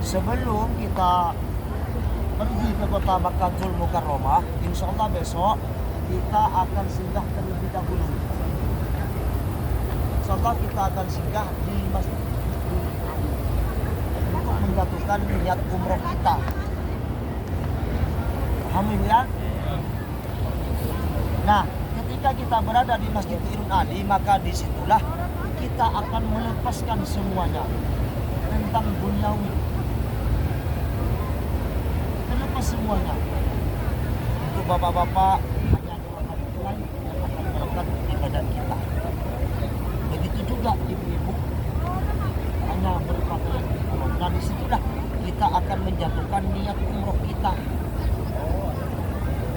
sebelum kita pergi ke kota Makkatul Mukarramah, insya Allah besok kita akan singgah terlebih dahulu. Insya Allah kita akan singgah di Masjid untuk menjatuhkan niat umroh kita. Alhamdulillah. Nah, ketika kita berada di Masjid Irun Ali, maka disitulah kita akan melepaskan semuanya tentang duniawi. Terlepas semuanya. Untuk bapak-bapak hanya doakan Tuhan yang akan melakukan ibadah kita. Begitu juga ibu-ibu hanya berpakaian umroh. Nah, disitulah kita akan menjatuhkan niat umroh kita.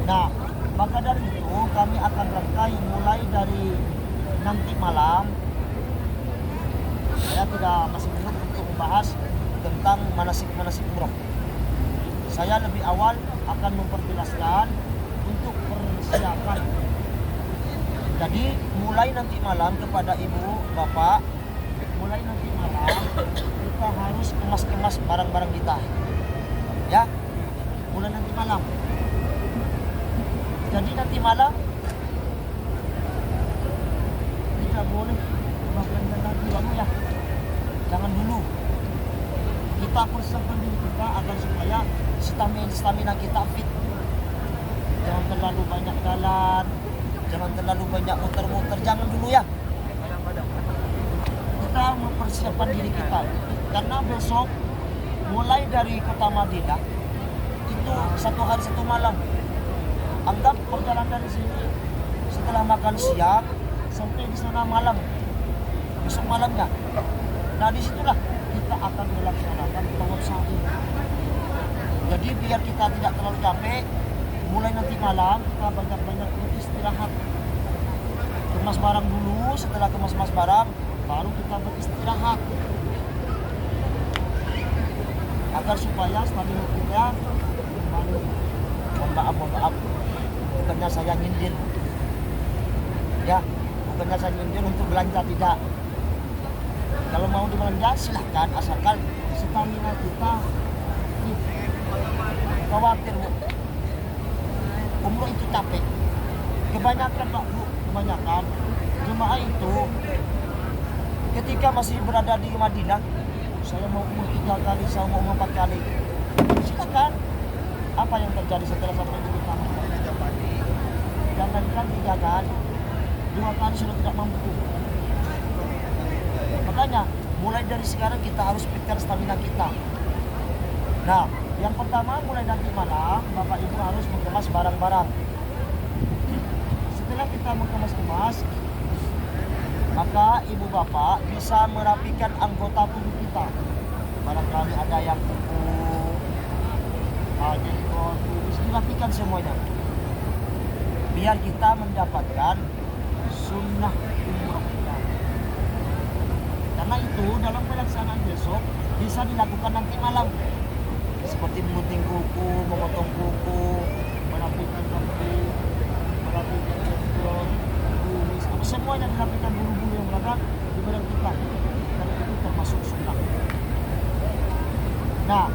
Nah, maka dari itu kami akan rangkai mulai dari nanti malam. Saya tidak masih belum untuk membahas tentang manasik-manasik umroh. Saya lebih awal akan memperjelaskan untuk persiapan. Jadi mulai nanti malam kepada ibu, bapak, mulai nanti malam kita harus kemas-kemas barang-barang kita. Ya, mulai nanti malam. Jadi nanti malam tidak boleh belanja lagi kamu ya. Jangan dulu. Kita persiapkan diri kita agar supaya stamina kita fit. Jangan terlalu banyak jalan, jangan terlalu banyak muter-muter, jangan dulu ya. Kita mempersiapkan diri kita karena besok mulai dari kota Madinah itu 1 hari 1 malam. Anggap perjalanan dari sini setelah makan siang sampai di sana malam, besok malamnya. Nah, disitulah kita akan melaksanakan tawaf sa'i. Jadi biar kita tidak terlalu capek, mulai nanti malam kita banyak-banyak beristirahat. Kemas barang dulu, setelah kemas-kemas barang, baru kita beristirahat. Agar supaya stamina kita kembali. Mohon maaf. Bukannya saya nyindir. Ya, bukannya saya nyindir untuk belanja, tidak. Kalau mau belanja silahkan, asalkan stamina kita khawatir Bu. Umroh itu capek. Kebanyakan Pak Bu, kebanyakan jemaah itu ketika masih berada di Madinah, saya mau umroh 3 kali, saya mau umroh 4 kali. Silakan. Apa yang terjadi setelah sampai di Madinah? Jangankan 3 kali, 2 kali sudah tidak mampu. Makanya mulai dari sekarang kita harus pikir stamina kita. Nah, yang pertama mulai nanti malam Bapak Ibu harus mengemas barang-barang. Setelah kita mengemas-kemas, maka Ibu Bapak bisa merapikan anggota tubuh kita. Barangkali ada yang kuku, jenggot, kumis, dirapikan semuanya. Biar kita mendapatkan sunnah umrah kita. Karena itu dalam pelaksanaan besok bisa dilakukan nanti malam. Seperti menggunting kuku, memotong kuku, merapikan rambut, merapikan jenggot, kumis, semuanya dirapikan bulu-bulu yang berada di badan kita. Karena itu termasuk sunnah. Nah,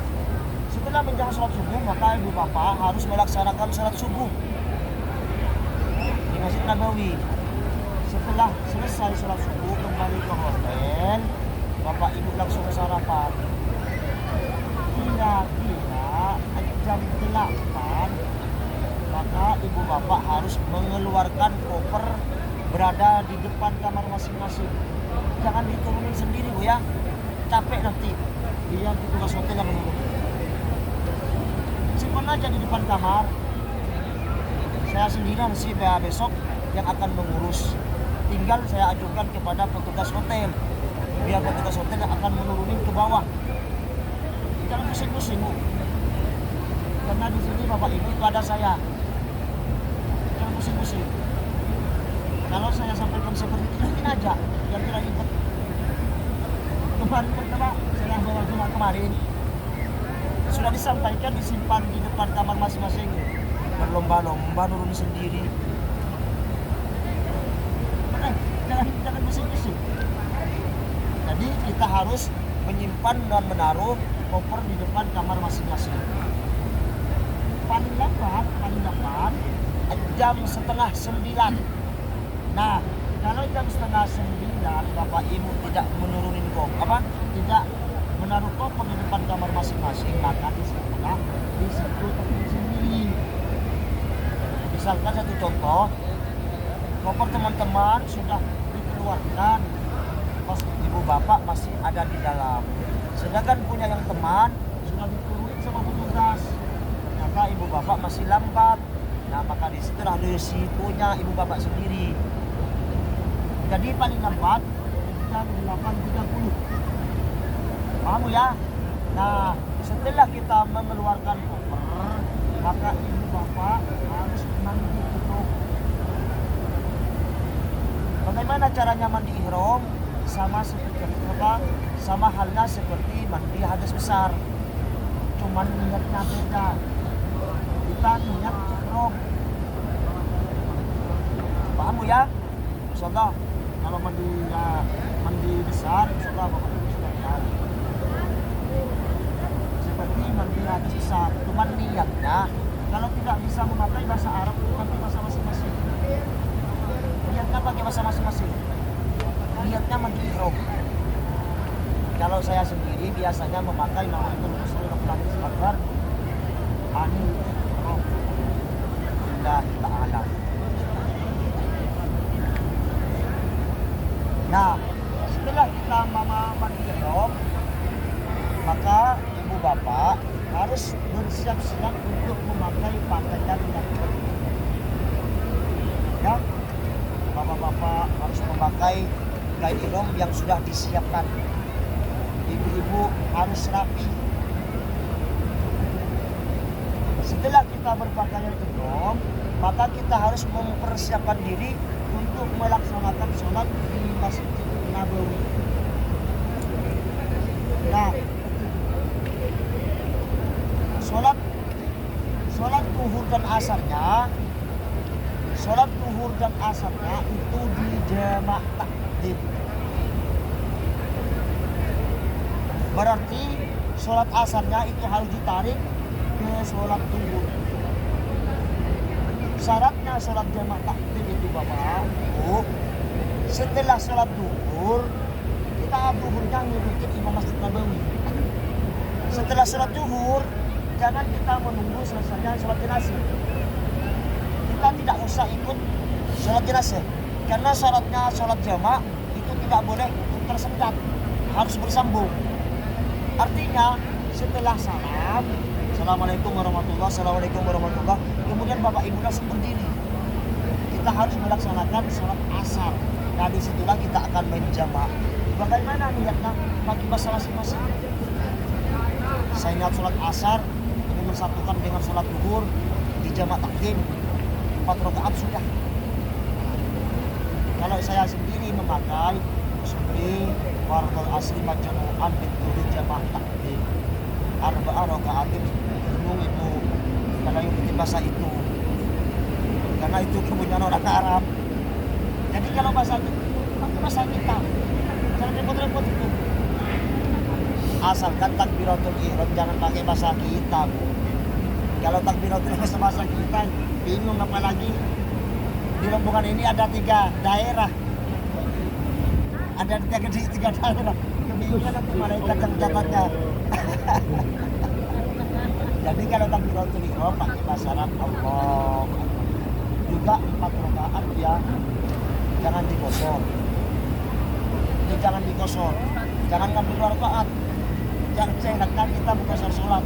setelah menjelang sholat subuh, maka Ibu Bapak harus melaksanakan sholat subuh di Masjid Nabawi. Setelah selesai sholat subuh, kembali ke hotel, Bapak Ibu langsung sarapan. Kira-kira jam 8, maka Ibu Bapak harus mengeluarkan koper berada di depan kamar masing-masing. Jangan diturunin sendiri Bu ya, capek nanti. Biar petugas hotel yang menurun. Simpan aja di depan kamar. Saya sendirian sih besok yang akan mengurus. Tinggal saya ajukan kepada petugas hotel. Biar petugas hotel yang akan menurunin ke bawah. Jangan pusing-pusing Bu. Karena di sini Bapak Ibu itu ada saya. Jangan pusing-pusing. Kalau saya sampaikan seperti itu, mungkin aja yang tidak ribet. Kemarin pertama saya bawa Jumat kemarin sudah disampaikan, disimpan di depan kamar masing-masing. Berlomba-lomba turun sendiri. Jangan pusing-pusing. Jadi kita harus menyimpan dan menaruh koper di depan kamar masing-masing. Paling lambat jam 8:30. Nah, kalau jam 8:30 Bapak Ibu tidak menurunin tidak menaruh koper di depan kamar masing-masing, maka di situ tertib sendiri. Misalkan satu contoh, koper teman-teman sudah dikeluarkan pas ibu bapak masih ada di dalam, sedangkan punya yang teman sudah diturunin sama petugas, maka ibu bapak masih lambat. Nah, maka disitulah risikonya ibu bapak sendiri. Jadi paling lambat jam 8:30. Paham ya? Nah, setelah kita mengeluarkan koper, maka ibu bapak harus mandi junub. Bagaimana caranya mandi ihram? Sama halnya seperti mandi hadas besar. Cuman niatnya beda. Kita niat ihram. Paham ya? Insyaallah kalau mandi besar, insyaallah Bapak Ibu sudah tahu. Seperti mandi hadas besar, cuman niatnya kalau tidak bisa memakai bahasa Arab, pakai bahasa masing-masing. Niatnya pakai bahasa masing-masing. Niatnya mandi ihram. Kalau saya sendiri biasanya memakai nama itu Akbar Ani Ihram. Lillahi ta'ala. Nah, setelah kita mandi ihram, maka ibu bapak harus bersiap-siap untuk memakai pakaian yang baru. Ya, bapak-bapak harus memakai kain ihram yang sudah disiapkan. Ibu-ibu harus rapi. Setelah kita berpakaian ihram, maka kita harus mempersiapkan diri untuk melaksanakan sholat di Masjid Nabawi. Nah, sholat zuhur dan asarnya itu di jamak takdim. Berarti sholat asarnya itu harus ditarik ke sholat zuhur. Syaratnya sholat jamak takdim itu Bapak Ibu, setelah sholat zuhur kita zuhurnya ngikutin imam Masjid Nabawi. Setelah sholat zuhur jangan kita menunggu selesainya sholat jenazah. Kita tidak usah ikut sholat jenazah karena syaratnya sholat jamak itu tidak boleh tersendat, harus bersambung. Artinya setelah salam, Assalamualaikum warahmatullah, kemudian Bapak Ibu langsung berdiri. Kita harus melaksanakan sholat asar. Nah, disitulah kita akan menjamak. Bagaimana niatnya? Pakai bahasa masing-masing. Saya niat sholat asar ini bersatukan dengan sholat zuhur di jamak takdim 4 rakaat sudah. Kalau saya sendiri memakai Subhi fardhu asri majmu'an bituri jamak takdim 4 rakaatin, bingung itu kalau yang bahasa itu, karena itu kepunyaan orang Arab. Jadi kalau bahasa kita jangan repot-repot itu. Asalkan takbiratul ihram jangan pakai bahasa kita, Bu. Kalau takbiratul ihram bahasa kita bingung, apalagi di rombongan ini ada 3 daerah. Ada 3 daerah. Kebingungan nanti malaikat yang jabatnya. Jadi kalau takbiratul ihram pakai bahasa Arab Allah. Juga 4 rakaat ya. Jangan dikosor. Ini jangan dikosor. Jangan ngambil 2 rakaat. Yang seenaknya kita bukan sholat.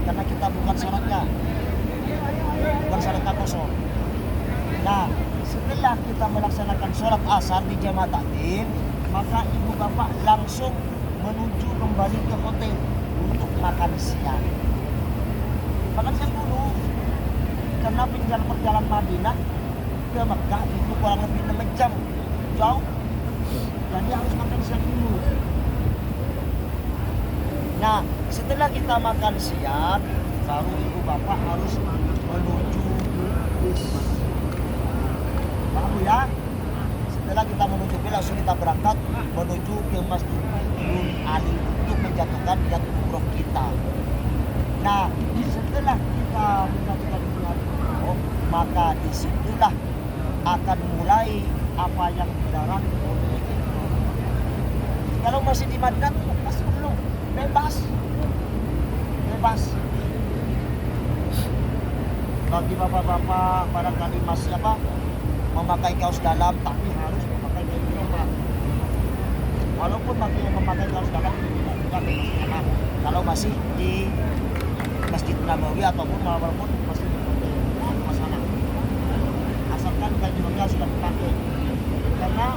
Karena kita bukan syaratnya. Bukan syaratnya kosor. Nah, setelah kita melaksanakan sholat asar di jamaah takdim, maka ibu bapak langsung menuju kembali ke hotel untuk makan siang. Makan siang dulu, karena perjalanan Madinah ke Mekah itu kurang lebih 6 jam, jauh. Jadi harus makan siang dulu. Nah, setelah kita makan siang, baru ibu bapak harus menuju bis. Paham ya? Setelah kita menuju bis, langsung kita berangkat menuju ke Masjid Ibn Ali untuk menjatuhkan niat umroh kita. Nah, setelah kita menjatuhkan niat umroh, maka disitulah akan mulai apa yang dilarang oleh ihram. Kalau masih di Madinah masih belum bebas. Bagi bapak-bapak barangkali masih memakai kaos dalam, tapi harus memakai baju ihram. Walaupun bagi yang memakai kaos dalam tidak masalah. Kalau masih di Masjid Nabawi ataupun walaupun masih di masalah. Asalkan baju ihramnya sudah dipakai. Karena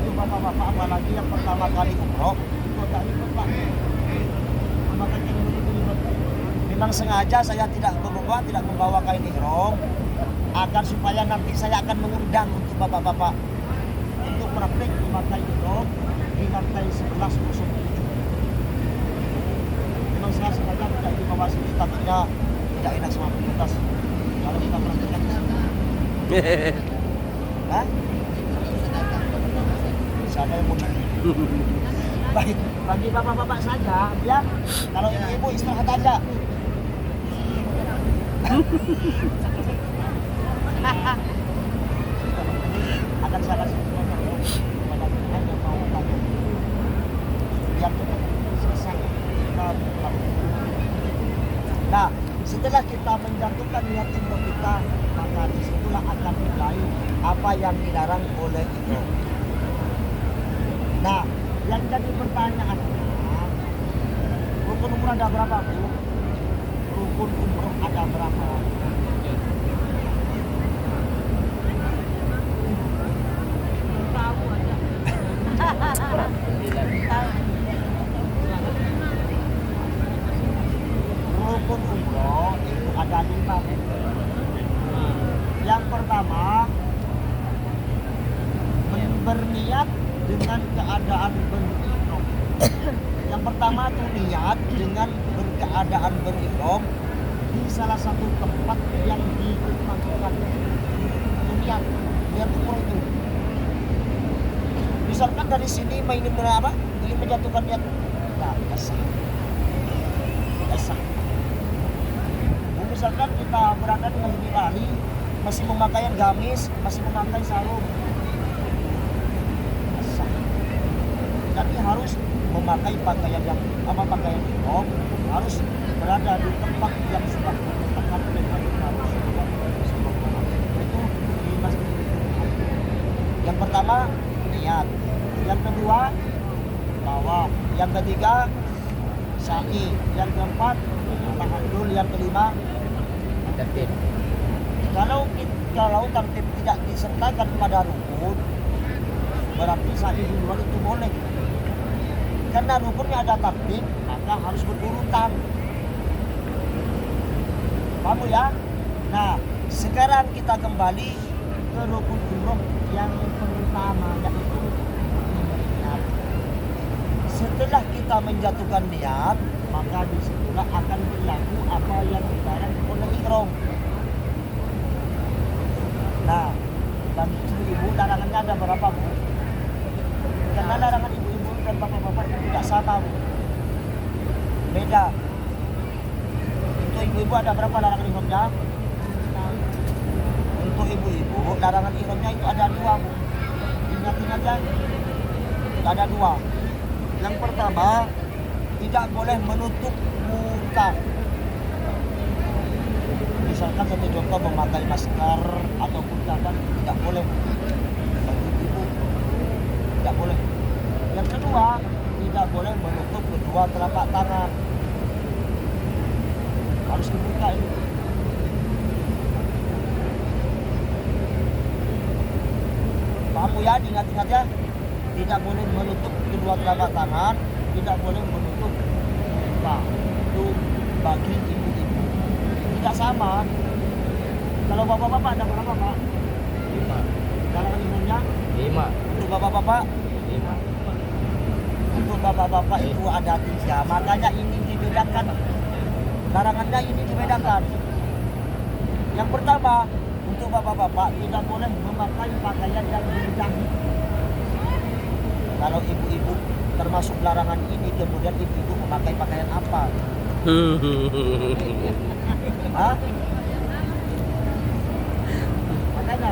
untuk bapak-bapak apalagi yang pertama kali umroh itu agak ribet Pak. Memakai kain itu ribet. Memang sengaja saya tidak membawa kain ihram agar supaya nanti saya akan mengundang untuk bapak-bapak untuk praktik memakai ihram di lantai 1107. Memang saya sengaja tidak ingin bawa sini, takutnya tidak enak sama petugas kalau kita praktikkan di sini. Hah? Siapa yang mau baik, bagi bapak-bapak saja ya. Kalau ibu istirahat aja. Akan saya kasih kepada Tuhan yang mau tanya biar cepat selesai kita melakukan. Nah, setelah kita menjatuhkan niat umroh kita, maka disitulah akan mulai apa yang dilarang oleh ihram. Nah, yang jadi pertanyaannya, rukun umroh ada berapa Bu? Rukun umroh ada berapa? Rukun umroh itu ada 5. Yang pertama, berniat dengan keadaan berihram. Yang pertama itu niat dengan berkeadaan berihram di salah satu tempat yang ditetapkan. Niat umroh itu. Misalkan dari sini ingin menjatuhkan niat, tidak sah. Misalkan kita berada di Masjid Bali, masih memakai gamis, masih memakai sarung, sah. Jadi harus memakai pakaian pakaian ihram, harus berada di tempat yang sudah ditetapkan oleh Nabi Muhammad. Itu di Masjid. Yang pertama niat, yang kedua tawaf, yang ketiga sa'i, yang keempat tahallul, yang kelima tertib. Kalau tertib tidak disertakan pada rukun, berarti sa'i duluan itu boleh. Karena rukunnya ada tertib, maka harus berurutan. Paham ya? Nah, sekarang kita kembali ke rukun umroh yang pertama, yaitu niat. Setelah kita menjatuhkan niat, maka disitulah akan berlaku apa yang dilarang oleh ihram. Nah, bagi ibu larangannya ada berapa Bu? Karena larangan ibu-ibu dan bapak-bapak itu tidak sama Bu. Beda. Untuk ibu-ibu ada berapa larangan ihramnya? Untuk ibu-ibu larangan ihramnya itu ada 2 Bu. Ingat-ingat ya, ada 2. Yang pertama, tidak boleh menutup muka. Misalkan satu contoh memakai masker ataupun kafan, tidak boleh. Bagi ibu tidak boleh. Yang kedua, tidak boleh menutup kedua telapak tangan. Harus dibuka ini. Paham ya, diingat-ingat ya. Tidak boleh menutup kedua telapak tangan, tidak boleh menutup muka. Itu bagi ibu-ibu. Tidak sama. Kalau bapak-bapak ada berapa Pak? 5. Larangan ihramnya? 5. Untuk bapak-bapak? 5. Untuk bapak-bapak itu ada 3. Makanya ini dibedakan. Larangannya ini dibedakan. Yang pertama, untuk bapak-bapak tidak boleh memakai pakaian yang berjahit. Kalau ibu-ibu termasuk larangan ini, kemudian ibu memakai pakaian apa? Hah? Makanya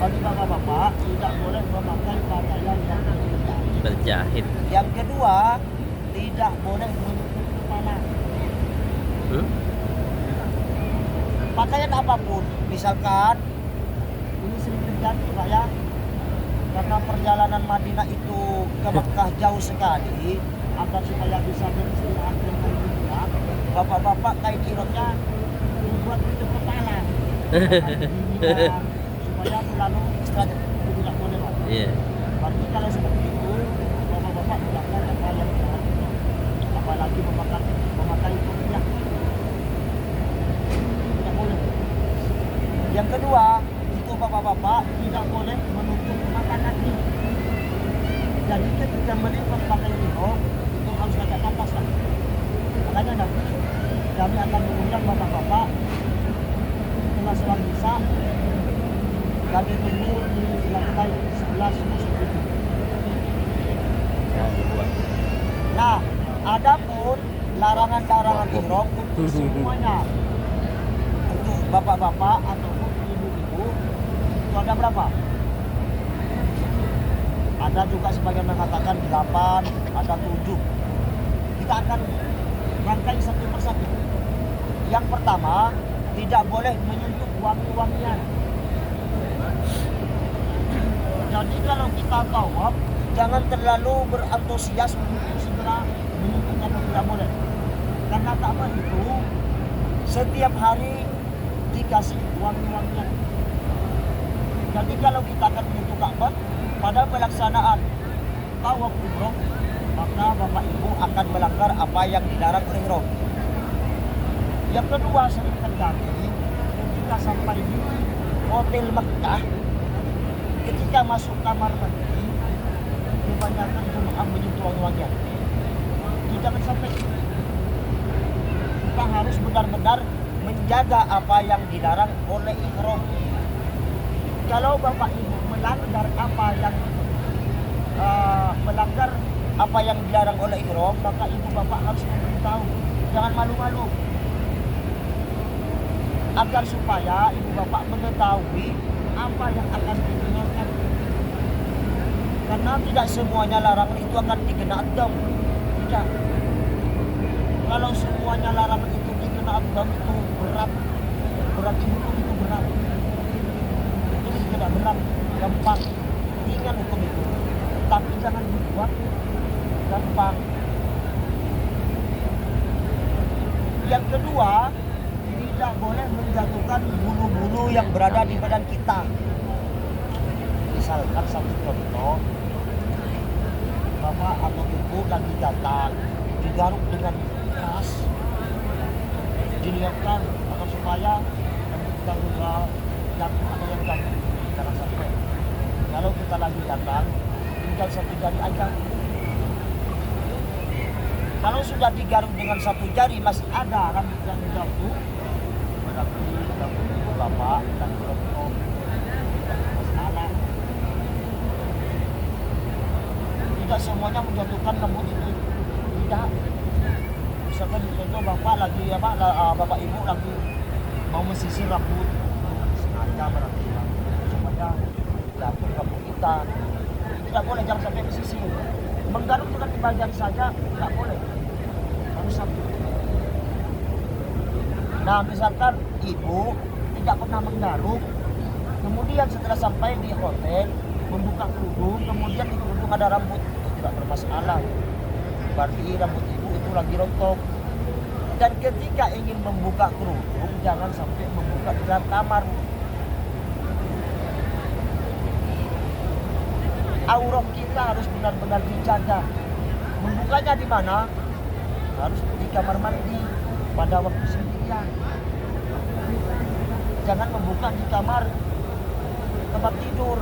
bagi bapak-bapak tidak boleh memakai pakaian yang Berjahit. Yang kedua, tidak boleh menutup kepala. Pakaian apapun, misalkan ini sering terjadi Pak ya, karena perjalanan Madinah itu ke Mekah jauh sekali, agar supaya bisa beristirahat dengan bijak, bapak-bapak kain ihramnya dibuat tutup kepala. Supaya selalu istirahat, itu tidak boleh Pak. Iya. Berarti kalau seperti itu, bapak-bapak melakukan apa yang dilarang, apalagi memakai kopiah, tidak boleh. Yang kedua, itu bapak-bapak tidak boleh menutup mata kaki. Jadi ketika mereka pakai ihram itu harus agak atas lah. Makanya nanti kami akan mengundang bapak-bapak setelah sholat isya, kami tunggu di lantai 11 musuh itu. Nah, adapun larangan-larangan ihram untuk semuanya, untuk bapak-bapak ataupun ibu-ibu itu ada berapa? Ada juga sebagian mengatakan 8, ada 7. Kita akan rangkai satu persatu. Yang pertama, tidak boleh menyentuh wangi-wangian. Jadi kalau kita tawaf, jangan terlalu berantusias untuk segera menyentuhnya, tidak boleh. Karena Ka'bah itu setiap hari dikasih wangi-wangian. Jadi kalau kita akan menyentuh Ka'bah pada pelaksanaan tawaf ihram, maka Bapak Ibu akan melanggar apa yang dilarang oleh ihram. Yang kedua, sering terjadi ketika sampai di hotel Mekah, ketika masuk kamar mandi, kebanyakan jemaah menyentuh wangi-wangian. Jangan sampai. Kita harus benar-benar menjaga apa yang dilarang oleh ihram. Kalau Bapak Ibu melanggar apa yang dilarang oleh ihram, maka ibu bapak harus memberitahu. Jangan malu-malu. Agar supaya ibu bapak mengetahui apa yang akan digunakan. Karena tidak semuanya larangan itu akan dikena adab. Tidak. Kalau semuanya larangan itu dikena adab itu berat. Berarti hukum itu berat. Ini tidak berat, gampang. Ringan hukum itu. Tapi jangan dibuat gampang. Yang kedua, tidak boleh menjatuhkan bulu-bulu yang berada di badan kita. Misalkan satu contoh, bapak atau ibu lagi datang, digaruk dengan keras, dilihatkan agar supaya kita juga jatuh atau yang jatuh, jangan sampai. Kalau kita lagi datang, tinggal satu jari aja. Kalau sudah digaruk dengan satu jari masih ada rambut yang jatuh, berarti rambut ibu bapak dan rontok masalah. Tidak semuanya menjatuhkan rambut itu, tidak. Misalkan contoh bapak lagi bapak ibu lagi mau mesisir rambut, sengaja berarti supaya jatuh rambut kita. Tidak boleh, jangan sampai mesisir. Menggaruk dengan di bagian saja tidak boleh, harus satu. Nah, misalkan ibu tidak pernah menggaruk, kemudian setelah sampai di hotel membuka kerudung, kemudian di kerudung ada rambut, itu tidak bermasalah. Berarti rambut ibu itu lagi rontok. Dan ketika ingin membuka kerudung, jangan sampai membuka di dalam kamar. Aurat kita harus benar-benar dijaga. Membukanya di mana? Harus di kamar mandi pada waktu sendirian. Jangan membuka di kamar tempat tidur.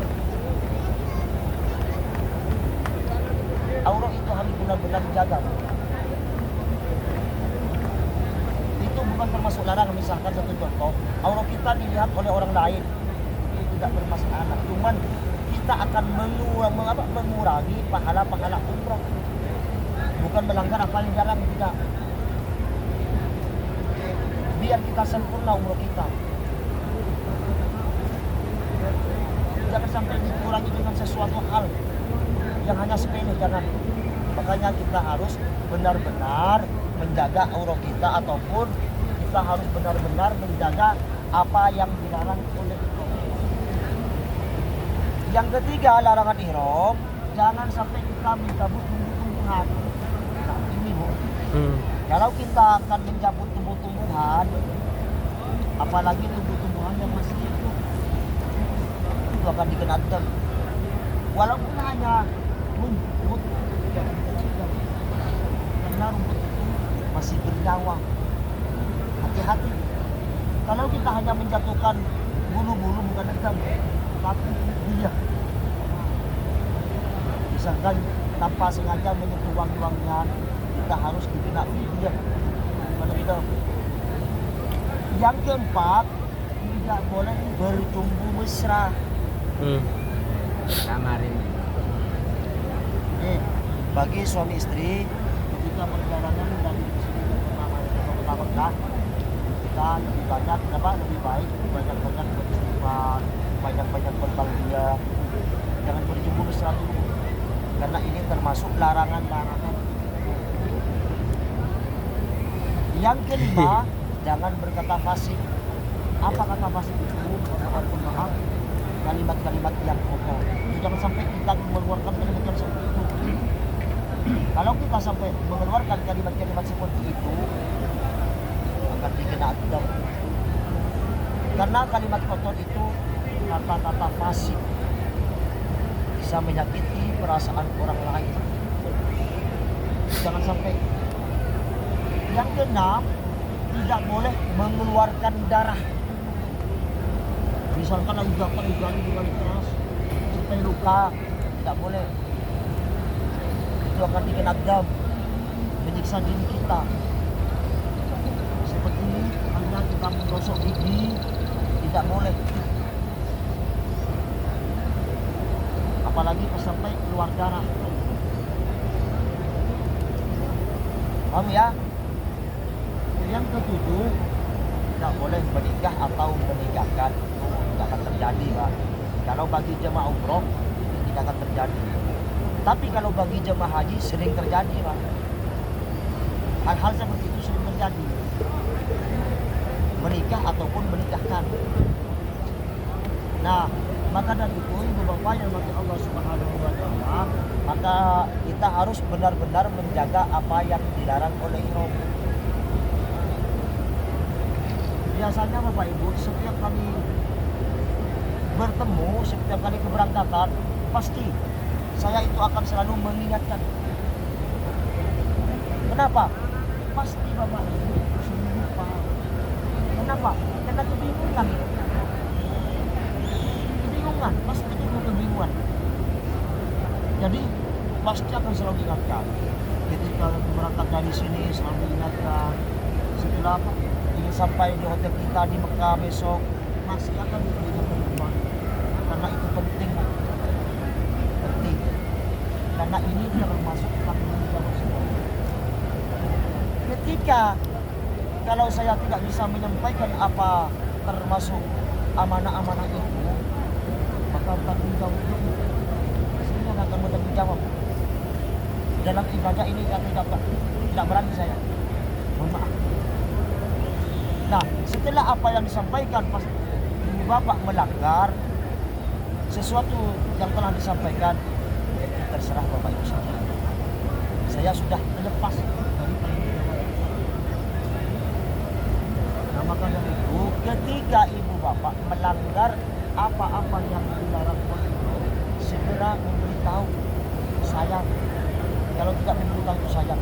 Aurat itu harus benar-benar dijaga. Itu bukan termasuk larangan. Misalkan satu contoh, aurat kita dilihat oleh orang lain, itu tidak bermasalah. Cuman kita akan mengurangi pahala-pahala umroh. bukan melanggar apa yang dilarang, tidak. Biar kita sempurna umroh kita. Jangan sampai dikurangi dengan sesuatu hal yang hanya sepele, jangan. Makanya kita harus benar-benar menjaga umroh kita, ataupun kita harus benar-benar menjaga apa yang dilarang oleh ihram. Yang ketiga, larangan ihram, jangan sampai kita mencabut tumbuh-tumbuhan. Nah, ini Bu. Kalau kita akan mencabut tumbuh-tumbuhan, apalagi tumbuh-tumbuhan yang masih hidup, itu akan dikenakan dam. Walaupun hanya rumput, karena rumput itu masih bernyawa. Hati-hati. Kalau kita hanya menjatuhkan bulu-bulu, bukan dam, tapi dia. Misalkan tanpa sengaja menyentuh wangi-wangian, kita harus dikena dia. Yang keempat, tidak boleh bertumbuh mesra. Kamarin. Bagi suami istri ketika perjalanan dari sini ke kota Mekah, kita lebih banyak lebih baik banyak-banyak beristighfar, banyak-banyak berbahagia, jangan berjumpa mesra dulu, karena ini termasuk larangan-larangan. Yang kelima, jangan berkata fasik. Apa kata fasik itu? Maaf, kalimat-kalimat yang kotor. Jangan sampai kita mengeluarkan kalimat yang seperti itu. Kalau kita sampai mengeluarkan kalimat-kalimat seperti itu, akan dikena adab. Karena kalimat kotor itu kata-kata fasik, bisa menyakiti perasaan orang lain. Jangan sampai. Yang keenam, tidak boleh mengeluarkan darah. Misalkan lagi gampang digali keras sampai luka, tidak boleh. Itu akan dikena dam, menyiksa diri kita. Seperti hanya kita menggosok gigi, tidak boleh. Apalagi sampai keluar darah. Paham ya? Yang ketujuh, tidak boleh menikah atau menikahkan. Tidak akan terjadi, Pak. Kalau bagi jemaah umroh tidak akan terjadi. Tapi kalau bagi jemaah haji sering terjadi, Pak. Hal-hal seperti itu sering terjadi. Menikah ataupun menikahkan. Nah, maka dari itu ibu bapak yang bagi Allah Subhanahu wa taala, maka kita harus benar-benar menjaga apa yang dilarang oleh ihram. Biasanya Bapak Ibu, setiap kali bertemu, setiap kali keberangkatan, pasti saya itu akan selalu mengingatkan. Kenapa? Pasti Bapak Ibu sering lupa. Kenapa? Karena kebingungan. Kebingungan, pasti itu kebingungan. Jadi pasti akan selalu diingatkan. Ketika berangkat dari sini selalu diingatkan. Setelah ingin sampai di hotel kita di Mekah besok, masih akan diingatkan kembali. Karena itu penting, penting. Karena ini termasuk tanggung jawab semua. Ketika kalau saya tidak bisa menyampaikan apa termasuk amanah-amanah itu, maka tanggung jawab itu semua akan bertanggung jawab. Dalam ibadah ini tidak berani saya. Mohon maaf. Nah, setelah apa yang disampaikan pas ibu bapak melanggar sesuatu yang telah disampaikan, terserah bapak ibu saja. Saya sudah lepas dari tanggung jawab. Nah, maka dari itu, ketika ibu bapak melanggar apa-apa yang dilarang oleh Allah, segera memberitahu saya. Kalau tidak memberitahu itu saya.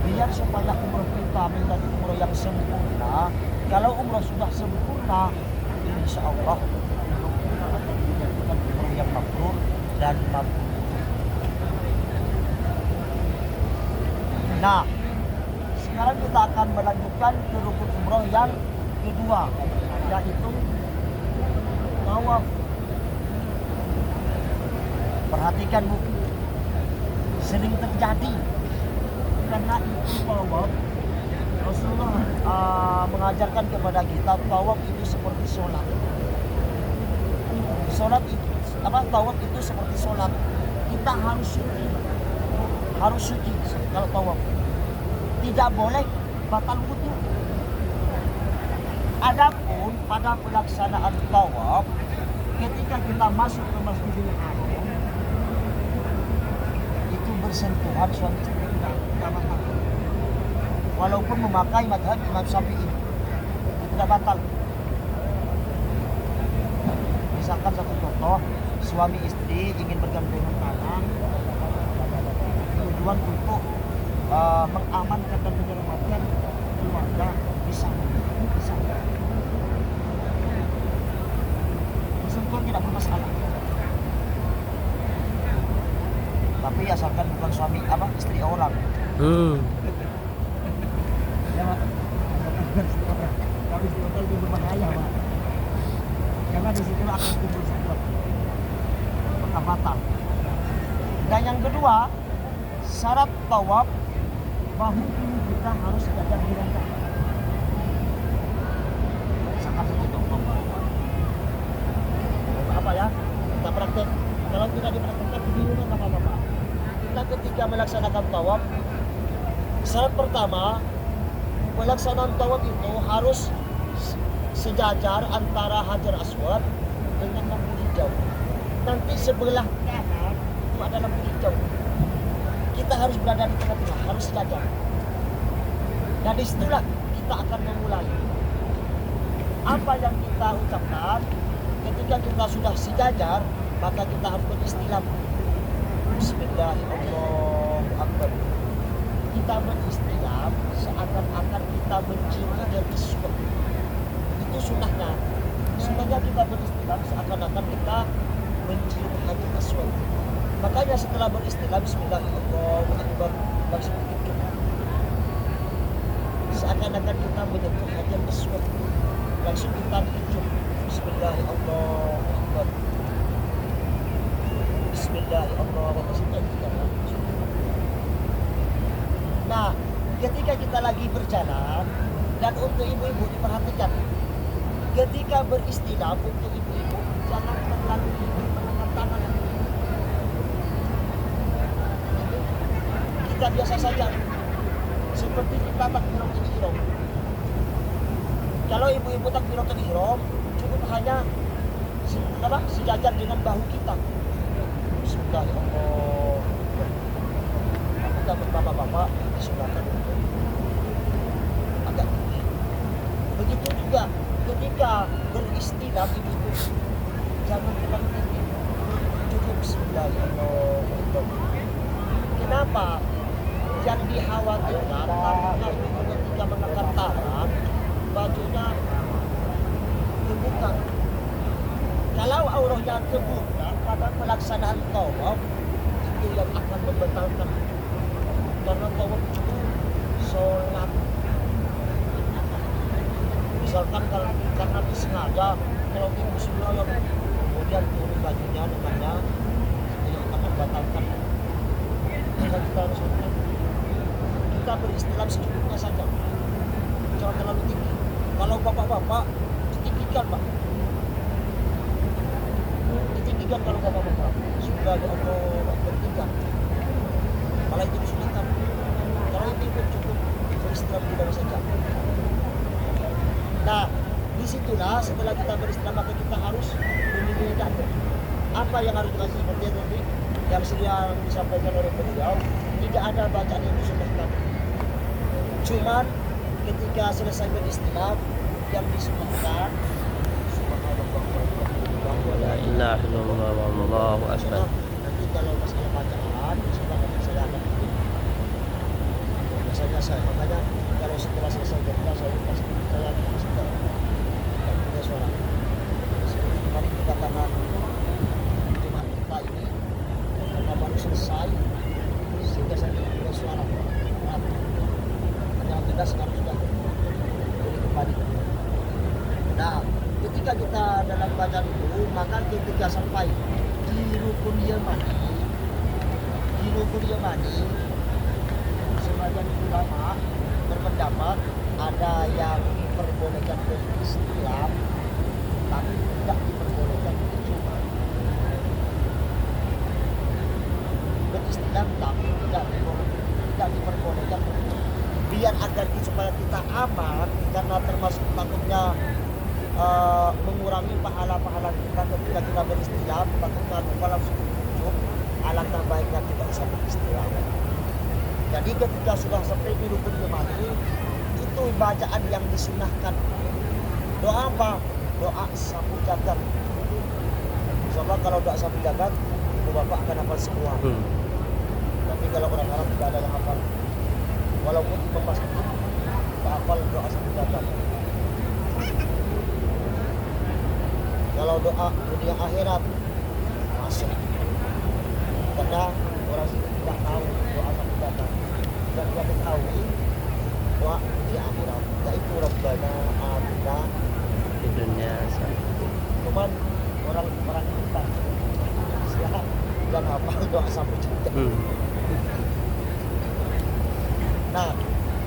Biar supaya umroh kita menjadi umroh yang sempurna. Kalau umroh sudah sempurna, insya Allah umroh kita akan dijadikan umroh yang mabrur dan mabrur. Nah, sekarang kita akan melanjutkan ke rukun umroh yang kedua, yaitu tawaf. Perhatikan Bu, sering terjadi. Karena itu tawaf, Rasulullah mengajarkan kepada kita tawaf itu seperti sholat. Tawaf itu seperti sholat. Kita harus suci kalau tawaf. Tidak boleh batal wudu. Adapun pada pelaksanaan tawaf, ketika kita masuk ke Masjidil Haram, itu bersentuhan suami istri tidak batal. Walaupun memakai madhab Imam Syafi'i, tidak batal. Misalkan satu contoh, suami istri ingin bergandengan tangan, tujuan untuk mengamankan dan menyelamatkan keluarga bisa. Bersentuhan tidak bermasalah. Tapi asalkan bukan suami istri orang. Ya, Pak. Tapi istri orang itu berbahaya, Pak. Karena di situ akan timbul sebab maka batal. Dan yang kedua, syarat tawaf, bahu kiri kita harus sejajar dengan kaki. Misalkan satu contoh. Apa ya? Kita praktek. Kalau tidak dipraktekkan kebingungan Bapak-bapak. Kita ketika melaksanakan tawaf, syarat pertama, pelaksanaan tawaf itu harus sejajar antara Hajar Aswad dengan lampu hijau. Nanti sebelah kanan itu ada lampu hijau. Kita harus berada di tengah-tengah, harus sejajar. Dan disitulah kita akan memulai. Apa yang kita ucapkan ketika kita sudah sejajar, maka kita harus beristilam. Bismillahirrahmanirrahim. Kita beristilam seakan-akan kita mencium Hajar Aswad. Itu sunnahnya. Sunnahnya kita beristilam seakan-akan kita mencium Hajar Aswad. Makanya setelah beristilam Bismillahirrahmanirrahim, langsung kita seakan-akan kita menyentuh Hajar Aswad, langsung kita cium. Bismillahirrahmanirrahim. Bismillahirrahmanirrahim. Nah, ketika kita lagi berjalan, dan untuk ibu-ibu diperhatikan, ketika beristilam untuk ibu-ibu jangan terlalu menekan tangan. Kita biasa saja, seperti kita takbiratul ihram. Kalau ibu-ibu takbiratul ihram, cukup hanya sejajar dengan bahu kita. Bismillahirrahmanirrahim. Maka bapak-bapak disunahkan untuk agak tinggi. Begitu juga ketika beristilam ibu-ibu, jangan terlalu tinggi, cukup Bismillahirrahmanirrahim. Kenapa? Yang dikhawatirkan karena ibu ketika mengangkat tangan, bajunya terbuka. Kalau auranya terbuka pada pelaksanaan tawaf, itu yang akan membatalkan. Karena tawaf itu sholat. Misalkan kalau karena disengaja, kalau ibu sudah kemudian turun bajunya dengannya, itu akan membatalkan. Maka kita harus kita beristilam secukupnya saja, jangan terlalu tinggi. Kalau bapak-bapak ditinggikan, Pak, ditinggikan kalau bapak-bapak sudah ada bertingkat, malah itu disunahkan. Kalau itu pun cukup beristilam tidak saja. Nah, disitulah setelah kita beristilam maka kita harus memilihkan apa yang harus kita seperti tadi yang sedang disampaikan oleh beliau. Tidak ada bacaan yang disunahkan. Cuman ketika selesai beristilam yang disunahkan La ilaha illallah wallahu akbar. Nanti kalau masalah bacaan silakan saya akan bikin. Biasanya saya makanya kalau setelah selesai berdoa saya pasti saya akan kasih tahu. Dan punya suara. Kemarin kita karena cuma kita ini karena baru selesai sehingga saya tidak punya suara. Alhamdulillah sekarang sudah boleh kembali. Nah, ketika kita dalam bacaan itu, maka ketika sampai di rukun Yamani, di rukun Yamani sebagian ulama berpendapat ada yang diperbolehkan beristilam tapi tidak diperbolehkan berjumah. Beristilam tapi tidak diperbolehkan berjumah. Biar agar supaya kita aman karena termasuk takutnya mengurangi pahala-pahala kita ketika kita beristilam, takutnya lupa langsung berjumah. Alangkah baiknya tidak usah beristilam. Jadi ketika sudah sampai di rukun Yamani itu bacaan yang disunahkan. Doa apa? Doa sapu jagat. Coba kalau doa sapu jagat, ibu bapak akan hafal semua. Tapi kalau orang Arab tidak ada yang hafal. Walaupun pas itu tak hafal doa sapu jagat. Kalau doa dunia akhirat masuk. Karena orang tidak tahu doa sapu jagat. Dan dia mengetahui doa di akhirat, yaitu Rabbana atina Di dunia cuman orang kita siap dan hafal doa sapu jagat. Nah,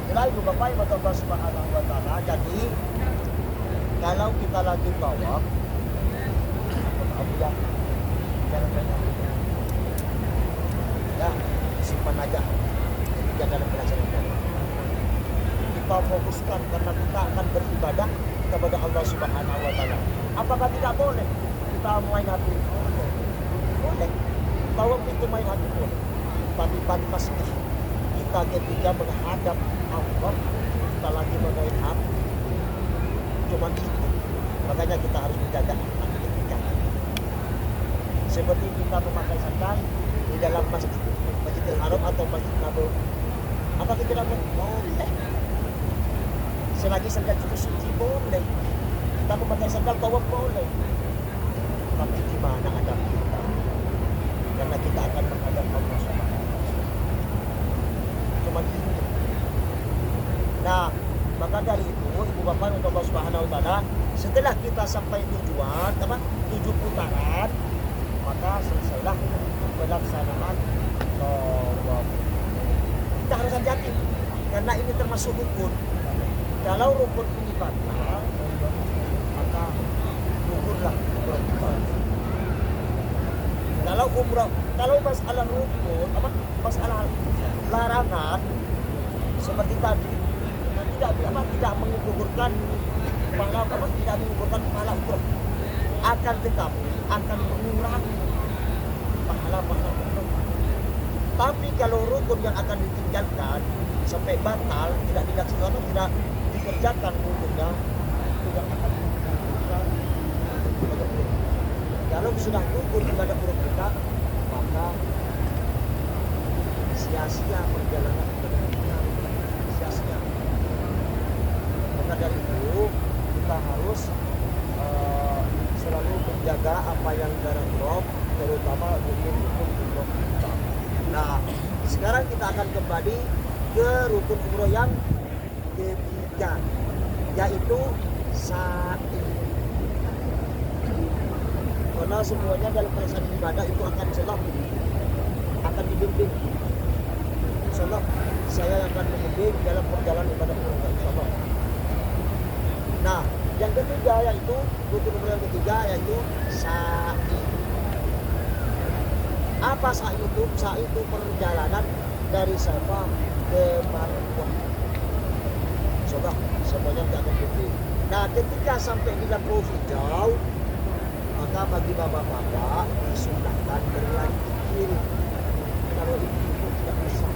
itulah ibu bapak ibu Allah Subhanahu wa taala. Jadi kalau kita lagi bawa ya jangan banyak ya simpan aja ketika dalam pelaksanaan. Kita fokuskan karena kita akan beribadah kepada Allah Subhanahu wa taala. Apakah tidak boleh kita main hati? Boleh. Tawaf itu main hati boleh. Tapi pasti kita ketika menghadap Allah, kita lagi main hati. Cuma itu. Makanya kita harus menjaga hati kita. Seperti kita memakai sandal di dalam Masjidil Haram atau Masjid Nabawi. Apakah kita boleh? Selagi sandal itu suci boleh. Kita memakai sandal tawaf boleh. Tapi di mana adab kita? Karena kita akan menghadap Allah Subhanahu wa taala. Cuma itu. Nah, maka dari itu ibu bapak untuk Allah Subhanahu wa taala, setelah kita sampai tujuan, 7 putaran, maka selesailah pelaksanaan tawaf. Kita harus hati-hati karena ini termasuk rukun. Kalau rukun ini batal, maka gugurlah umrah. Kalau masalah rukun, masalah larangan seperti tadi, tidak menggugurkan pahala umrah, akan tetapi akan mengurangi pahala umrah. Tapi kalau rukun yang akan ditinggalkan sampai batal, tidak dilaksanakan, tidak dikerjakan rukunnya, tidak akan mengurangi. Kalau sudah rukun ibadah umrah kita, maka sia-sia perjalanan ibadah kita, sia-sia. Maka dari itu kita harus selalu menjaga apa yang darah drop, terutama rukun umroh kita. Nah, sekarang kita akan kembali ke rukun umroh yang ketiga, yaitu sa'i. Karena semuanya dalam pelaksanaan ibadah itu akan dibimbing. Insyaallah saya akan membimbing dalam perjalanan ibadah umroh, insyaallah. Nah, yang ketiga yaitu rukun umroh yang ketiga yaitu sa'i. Apa sa'i itu? Sa'i itu perjalanan dari Safa ke Marwah. Coba semuanya tidak akan bimbing. Nah, ketika sampai di lampu hijau, maka bagi bapak-bapak disunahkan berlari ke kiri. Kalau itu tidak bisa,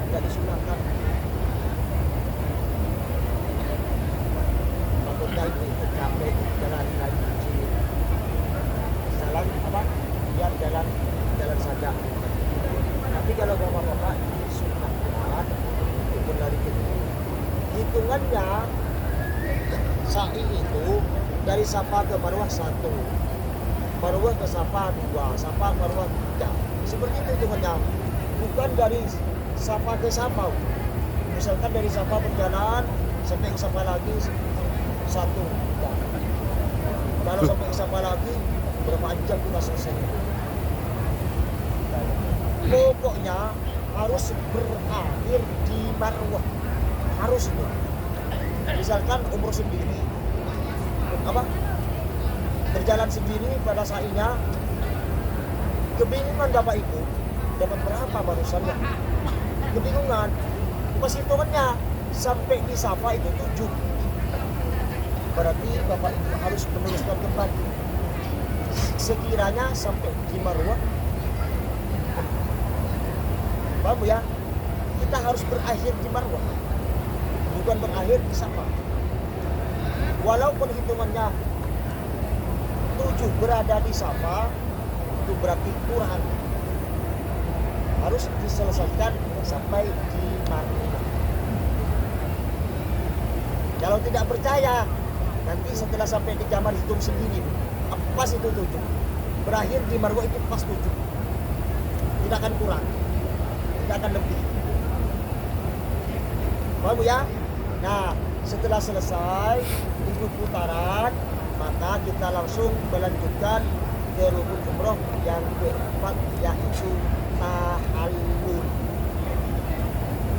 tidak disunahkan. Takutnya itu capek jalan lagi ke kiri. Jalan biar jalan saja. Tapi kalau bapak-bapak disunahkan untuk berlari ke kiri. Hitungannya sa'i itu dari Safa ke Marwah 1, Marwah ke Safa 2, Safa Marwah 3. Seperti itu hitungannya. Bukan dari Safa ke Safa. Misalkan dari Safa perjalanan sampai ke Safa lagi 1, 3. Kalau sampai ke Safa lagi berapa jam kita selesai? pokoknya harus berakhir di Marwah, harus itu. Misalkan umroh sendiri, apa berjalan sendiri pada saatnya, kebingungan Bapak Ibu dapat berapa barusannya, kebingungan, perhitungannya sampai di Safa itu 7, berarti Bapak Ibu harus meneruskan kembali sekiranya sampai di Marwah. Paham ya? Kita harus berakhir di Marwah, bukan berakhir di Safa. Walaupun hitungannya 7 berada di Safa, itu berarti kurang. Harus diselesaikan sampai di Marwah. Kalau tidak percaya, nanti setelah sampai di kamar hitung sendiri. Pas itu 7. Berakhir di Marwah itu pas 7. Tidak akan kurang, tidak akan lebih. Paham ya? Nah, setelah selesai 7 putaran, maka kita langsung melanjutkan ke rukun umroh yang keempat, yaitu tahallul.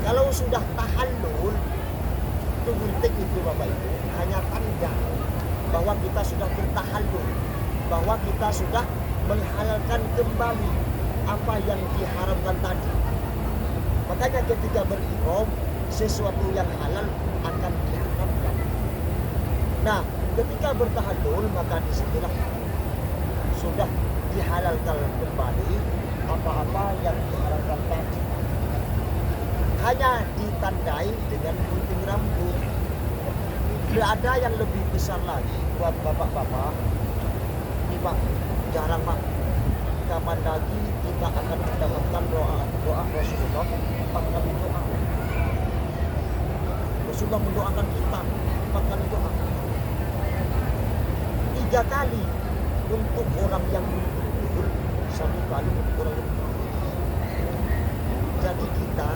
Kalau sudah tahallul, itu gunting itu Bapak Ibu, hanya tanda bahwa kita sudah bertahallul, bahwa kita sudah menghalalkan kembali apa yang diharamkan tadi. Makanya ketika berihram, sesuatu yang halal akan diharamkan. Nah, ketika bertahallul, maka disitulah sudah dihalalkan kembali apa-apa yang diharamkan tadi. Hanya ditandai dengan gunting rambut. Tidak ada yang lebih besar lagi buat bapak-bapak. Ini Pak, jarang Pak. Kapan lagi kita akan mendapatkan doa Rasulullah? Empat kali doa. Rasulullah mendoakan kita 4 kali doa. 3 kali untuk orang yang betul, 1 kali untuk orang yang betul. Jadi kita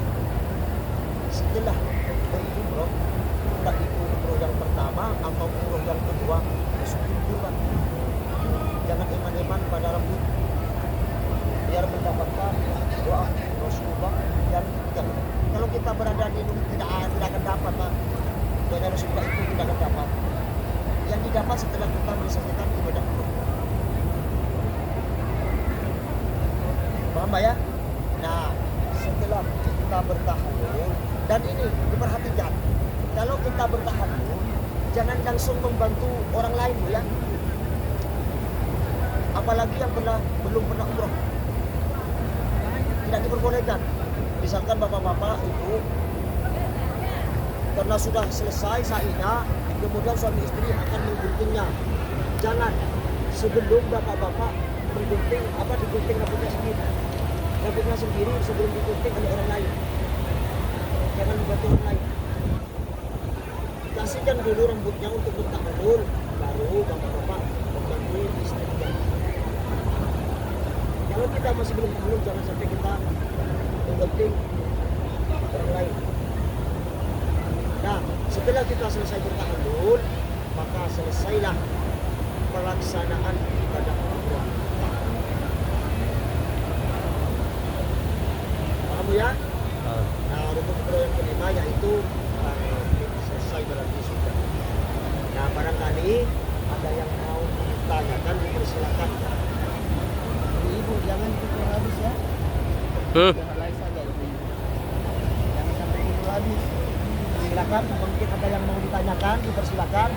setelah berumroh, entah itu umroh yang pertama atau umroh yang kedua, bersyukur Pak. Jangan eman-eman pada rambut, biar mendapatkan doa Rasulullah yang jangan. Kalau kita berada di tidak akan dapat Pak. Doa Rasulullah itu tidak akan dapat. Yang didapat setelah kita menyelesaikan ibadah umroh. Paham Pak ya? Nah, setelah kita bertahallul, dan ini diperhatikan, kalau kita bertahallul, jangan langsung membantu orang lain ya. Apalagi yang belum pernah umroh, tidak diperbolehkan. Misalkan bapak-bapak itu karena sudah selesai sa'inya, kemudian suami istri akan mengguntingnya. Jangan sebelum bapak-bapak menggunting digunting rambutnya sendiri. Rambutnya sendiri sebelum digunting oleh orang lain. Jangan membantu orang lain. Kasihkan dulu rambutnya untuk bertahallul, baru bapak-bapak membantu istrinya. Kalau kita masih belum tahallul, jangan sampai kita menggunting orang lain. Nah, setelah kita selesai bertahallul, maka selesailah pelaksanaan ibadah umrah. Paham ya? Nah, rukun umrah yang kelima yaitu selesai berarti sudah. Nah, barangkali ada yang mau ditanyakan, dipersilakan. Ibu jangan dipikir habis ya. Jangan lagi saja ibu. Jangan sampai dulu habis. Silakan, mungkin ada yang mau ditanyakan, dipersilakan.